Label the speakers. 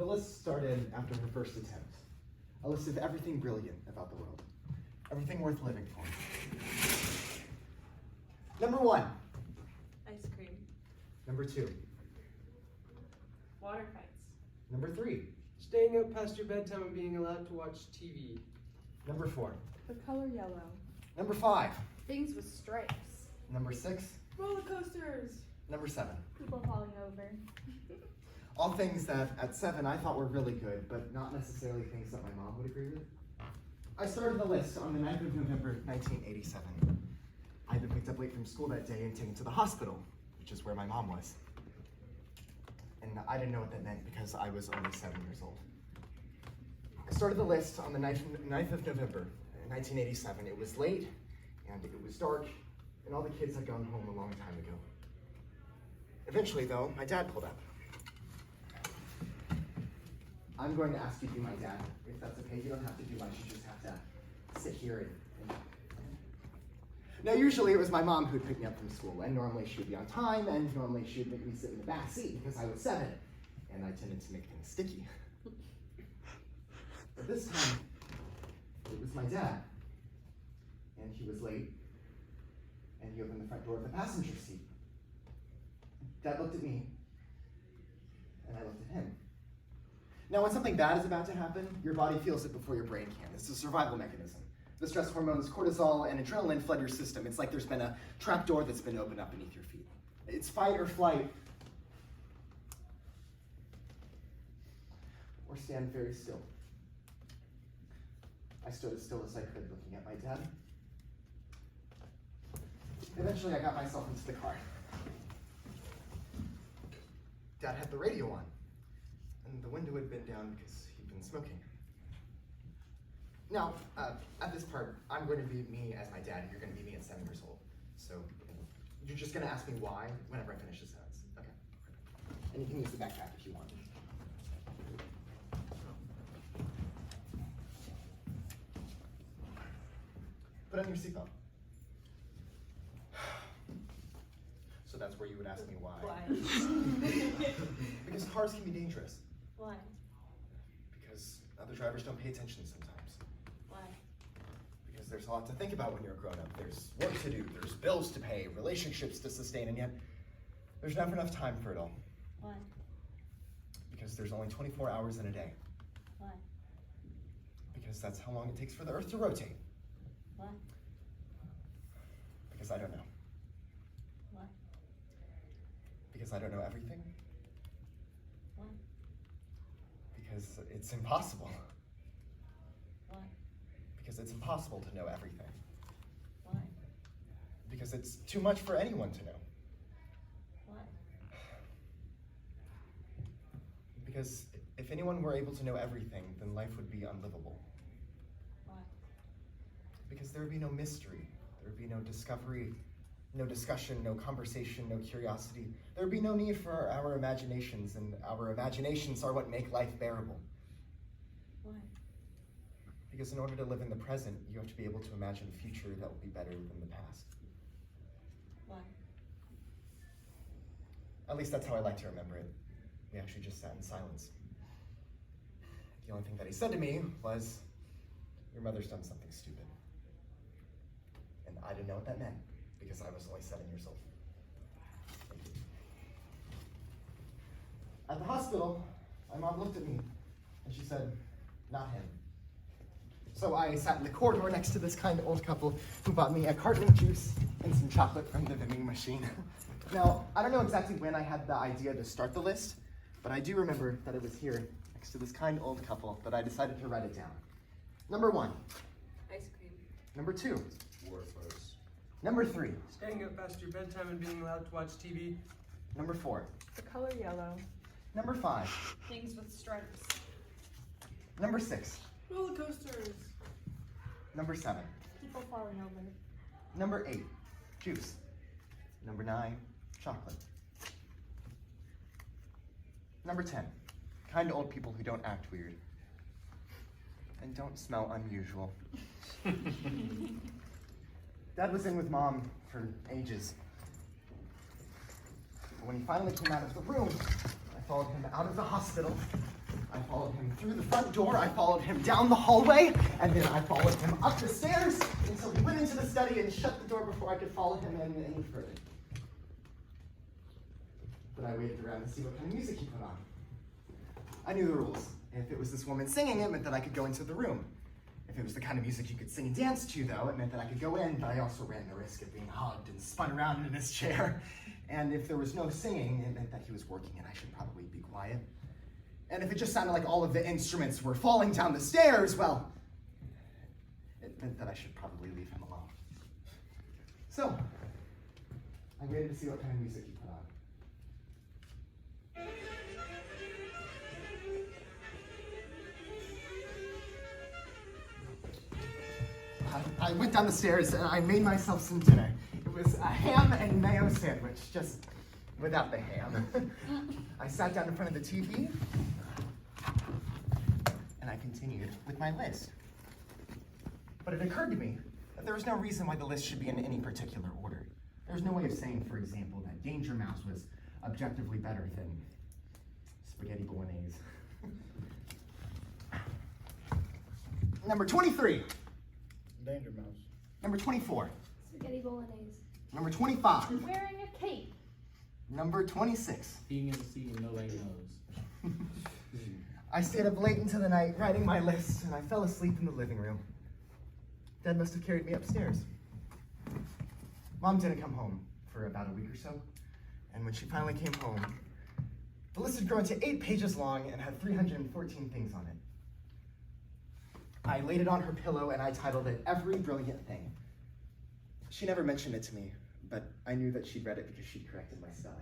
Speaker 1: list started after her first attempt. A list of everything brilliant about the world. Everything worth living for. Number 1.
Speaker 2: Ice cream.
Speaker 1: Number 2.
Speaker 2: Water fights.
Speaker 1: Number 3.
Speaker 3: Staying up past your bedtime and being allowed to watch TV.
Speaker 1: Number 4.
Speaker 4: The color yellow.
Speaker 1: Number 5.
Speaker 4: Things with stripes.
Speaker 1: Number 6.
Speaker 4: Roller coasters.
Speaker 1: Number 7.
Speaker 4: People falling over.
Speaker 1: All things that at 7 I thought were really good, but not necessarily things that my mom would agree with. I started the list on the 9th of November, 1987. I had been picked up late from school that day and taken to the hospital, which is where my mom was. And I didn't know what that meant because I was only 7 years old. I started the list on the 9th of November, 1987. It was late, and it was dark, and all the kids had gone home a long time ago. Eventually, though, my dad pulled up. I'm going to ask you to be my dad, if that's okay. You don't have to do much, you just have to sit here and Now, usually it was my mom who'd pick me up from school, and normally she would be on time, and normally she would make me sit in the back seat because I was 7, and I tended to make things sticky. But this time, it was my dad, and he was late, and he opened the front door of the passenger seat. Dad looked at me, and I looked at him. Now, when something bad is about to happen, your body feels it before your brain can. It's a survival mechanism. The stress hormones, cortisol, and adrenaline flood your system. It's like there's been a trap door that's been opened up beneath your feet. It's fight or flight. Or stand very still. I stood as still as I could, looking at my dad. Eventually, I got myself into the car. Dad had the radio on, and the window had been down because he'd been smoking. Now, at this part, I'm going to be me as my dad, and you're going to be me at 7 years old. So, you're just going to ask me why whenever I finish the sentence. Okay. And you can use the backpack if you want. Put on your seatbelt. So that's where you would ask me why.
Speaker 2: Why?
Speaker 1: Because cars can be dangerous.
Speaker 2: Why?
Speaker 1: Because other drivers don't pay attention sometimes.
Speaker 2: Why?
Speaker 1: Because there's a lot to think about when you're a grown-up. There's work to do, there's bills to pay, relationships to sustain, and yet there's never enough time for it all.
Speaker 2: Why?
Speaker 1: Because there's only 24 hours in a day.
Speaker 2: Why?
Speaker 1: Because that's how long it takes for the Earth to rotate.
Speaker 2: Why?
Speaker 1: Because I don't know.
Speaker 2: Why?
Speaker 1: Because I don't know everything.
Speaker 2: Why?
Speaker 1: Because it's impossible.
Speaker 2: Why?
Speaker 1: Because it's impossible to know everything.
Speaker 2: Why?
Speaker 1: Because it's too much for anyone to know.
Speaker 2: Why?
Speaker 1: Because if anyone were able to know everything, then life would be unlivable.
Speaker 2: Why?
Speaker 1: Because there would be no mystery, there would be no discovery, no discussion, no conversation, no curiosity. There would be no need for our imaginations, and our imaginations are what make life bearable.
Speaker 2: Why?
Speaker 1: Because in order to live in the present, you have to be able to imagine a future that will be better than the past.
Speaker 2: Why?
Speaker 1: At least that's how I like to remember it. We actually just sat in silence. The only thing that he said to me was, "Your mother's done something stupid." And I didn't know what that meant, because I was only 7 years old. Thank you. At the hospital, my mom looked at me, and she said, "Not him." So I sat in the corridor next to this kind old couple who bought me a carton of juice and some chocolate from the vending machine. Now, I don't know exactly when I had the idea to start the list, but I do remember that it was here, next to this kind old couple, that I decided to write it down. Number 1.
Speaker 2: Ice cream.
Speaker 1: Number 2.
Speaker 3: War fights.
Speaker 1: Number 3.
Speaker 3: Staying up past your bedtime and being allowed to watch TV.
Speaker 1: Number 4.
Speaker 4: The color yellow.
Speaker 1: Number 5.
Speaker 2: Things with stripes.
Speaker 1: Number 6.
Speaker 4: Roller coasters.
Speaker 1: Number 7.
Speaker 4: People falling over.
Speaker 1: Number 8. Juice. Number 9. Chocolate. Number 10. Kind old people who don't act weird. And don't smell unusual. Dad was in with Mom for ages. But when he finally came out of the room, I followed him out of the hospital. I followed him through the front door, I followed him down the hallway, and then I followed him up the stairs until he went into the study and shut the door before I could follow him in any further. But I waited around to see what kind of music he put on. I knew the rules. If it was this woman singing, it meant that I could go into the room. If it was the kind of music you could sing and dance to, though, it meant that I could go in, but I also ran the risk of being hugged and spun around in his chair. And if there was no singing, it meant that he was working and I should probably be quiet. And if it just sounded like all of the instruments were falling down the stairs, well, it meant that I should probably leave him alone. So, I waited to see what kind of music he put on. I went down the stairs and I made myself some dinner. It was a ham and mayo sandwich, just without the ham. I sat down in front of the TV and I continued with my list. But it occurred to me that there was no reason why the list should be in any particular order. There's no way of saying, for example, that Danger Mouse was objectively better than spaghetti bolognese. Number 23.
Speaker 5: Danger Mouse.
Speaker 1: Number 24.
Speaker 4: Spaghetti bolognese.
Speaker 1: Number 25.
Speaker 4: Wearing a cape.
Speaker 1: Number 26.
Speaker 5: Being in the sea and nobody knows.
Speaker 1: I stayed up late into the night writing my list, and I fell asleep in the living room. Dad must have carried me upstairs. Mom didn't come home for about a week or so, and when she finally came home, the list had grown to 8 pages long and had 314 things on it. I laid it on her pillow and I titled it Every Brilliant Thing. She never mentioned it to me, but I knew that she'd read it because she'd corrected my spelling.